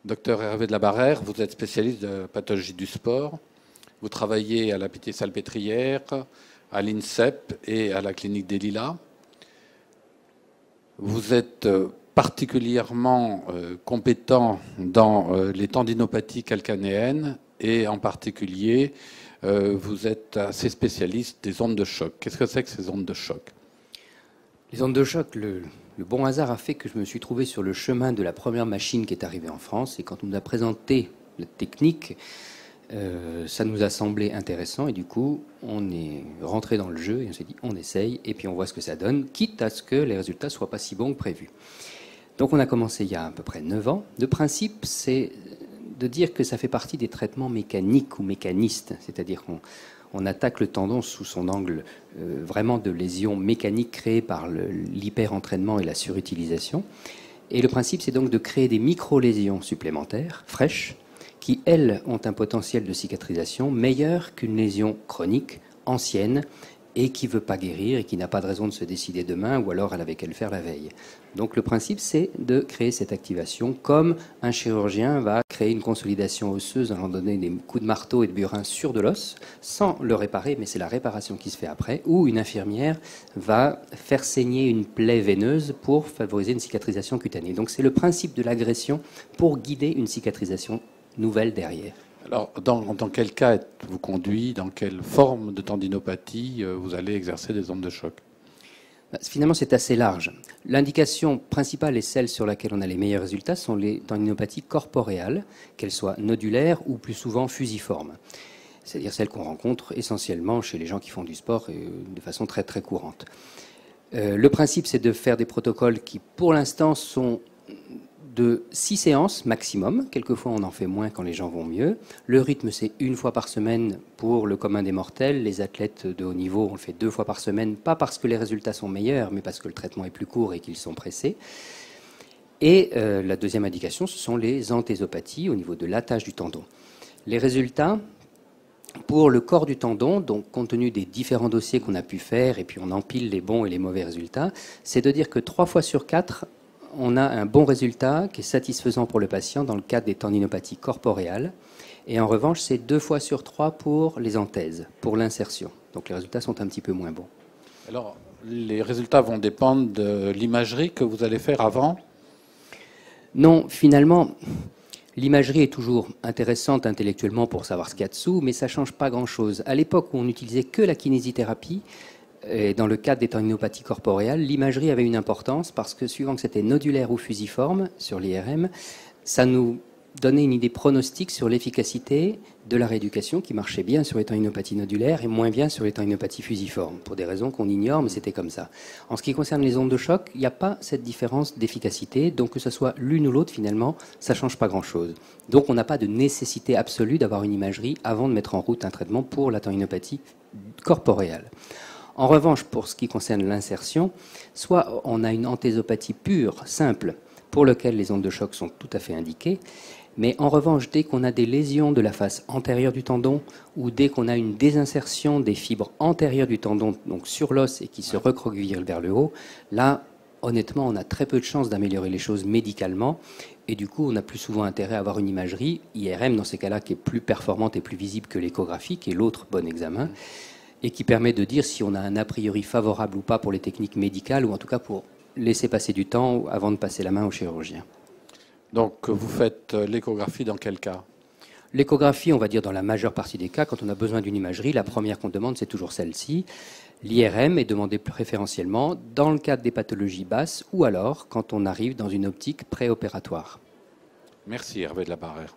Docteur Hervé de la Barrère, vous êtes spécialiste de pathologie du sport. Vous travaillez à la Pitié-Salpêtrière, à l'INSEP et à la clinique des Lilas. Vous êtes particulièrement compétent dans les tendinopathies calcanéennes et en particulier, vous êtes assez spécialiste des ondes de choc. Qu'est-ce que c'est que ces ondes de choc? Les ondes de choc, le bon hasard a fait que je me suis trouvé sur le chemin de la première machine qui est arrivée en France. Et quand on nous a présenté la technique, ça nous a semblé intéressant. Et du coup, on est rentré dans le jeu et on s'est dit, on essaye et puis on voit ce que ça donne, quitte à ce que les résultats ne soient pas si bons que prévu. Donc on a commencé il y a à peu près 9 ans. Le principe, c'est de dire que ça fait partie des traitements mécaniques ou mécanistes. C'est-à-dire qu'on attaque le tendon sous son angle vraiment de lésions mécaniques créées par l'hyper-entraînement et la surutilisation. Et le principe, c'est donc de créer des micro-lésions supplémentaires, fraîches, qui, elles, ont un potentiel de cicatrisation meilleur qu'une lésion chronique, ancienne, et qui ne veut pas guérir et qui n'a pas de raison de se décider demain, ou alors elle avait qu'à le faire la veille. Donc le principe, c'est de créer cette activation comme un chirurgien va créer une consolidation osseuse en donnant des coups de marteau et de burin sur de l'os, sans le réparer, mais c'est la réparation qui se fait après, ou une infirmière va faire saigner une plaie veineuse pour favoriser une cicatrisation cutanée. Donc c'est le principe de l'agression pour guider une cicatrisation nouvelle derrière. Alors, dans quel cas êtes-vous conduit? Dans quelle forme de tendinopathie vous allez exercer des ondes de choc? Finalement, c'est assez large. L'indication principale et celle sur laquelle on a les meilleurs résultats sont les tendinopathies corporéales, qu'elles soient nodulaires ou plus souvent fusiformes. C'est-à-dire celles qu'on rencontre essentiellement chez les gens qui font du sport et de façon très très courante. Le principe, c'est de faire des protocoles qui, pour l'instant, sont de 6 séances maximum. Quelquefois, on en fait moins quand les gens vont mieux. Le rythme, c'est 1 fois par semaine pour le commun des mortels. Les athlètes de haut niveau, on le fait 2 fois par semaine, pas parce que les résultats sont meilleurs, mais parce que le traitement est plus court et qu'ils sont pressés. Et la deuxième indication, ce sont les anthésopathies au niveau de l'attache du tendon. Les résultats, pour le corps du tendon, donc compte tenu des différents dossiers qu'on a pu faire, et puis on empile les bons et les mauvais résultats, c'est de dire que 3 fois sur 4, on a un bon résultat qui est satisfaisant pour le patient dans le cadre des tendinopathies corporéales. Et en revanche, c'est 2 fois sur 3 pour les anthèses, pour l'insertion. Donc les résultats sont un petit peu moins bons. Alors, les résultats vont dépendre de l'imagerie que vous allez faire avant? Non, finalement, l'imagerie est toujours intéressante intellectuellement pour savoir ce qu'il y a dessous, mais ça ne change pas grand-chose. À l'époque où on n'utilisait que la kinésithérapie, et dans le cadre des tendinopathies corporéales, l'imagerie avait une importance parce que suivant que c'était nodulaire ou fusiforme sur l'IRM, ça nous donnait une idée pronostique sur l'efficacité de la rééducation qui marchait bien sur les tendinopathies nodulaires et moins bien sur les tendinopathies fusiformes, pour des raisons qu'on ignore, mais c'était comme ça. En ce qui concerne les ondes de choc, il n'y a pas cette différence d'efficacité, donc que ce soit l'une ou l'autre, finalement, ça ne change pas grand-chose. Donc on n'a pas de nécessité absolue d'avoir une imagerie avant de mettre en route un traitement pour la tendinopathie corporéale. En revanche, pour ce qui concerne l'insertion, soit on a une anthésopathie pure, simple, pour laquelle les ondes de choc sont tout à fait indiquées, mais en revanche, dès qu'on a des lésions de la face antérieure du tendon ou dès qu'on a une désinsertion des fibres antérieures du tendon, donc sur l'os et qui se recroquevillent vers le haut, là, honnêtement, on a très peu de chances d'améliorer les choses médicalement et du coup, on a plus souvent intérêt à avoir une imagerie, IRM dans ces cas-là, qui est plus performante et plus visible que l'échographie, qui est l'autre bon examen, et qui permet de dire si on a un a priori favorable ou pas pour les techniques médicales, ou en tout cas pour laisser passer du temps avant de passer la main au chirurgien. Donc vous faites l'échographie dans quel cas? L'échographie, on va dire dans la majeure partie des cas, quand on a besoin d'une imagerie, la première qu'on demande, c'est toujours celle-ci. L'IRM est demandé préférentiellement dans le cadre des pathologies basses, ou alors quand on arrive dans une optique préopératoire. Merci Hervé de la Barrère.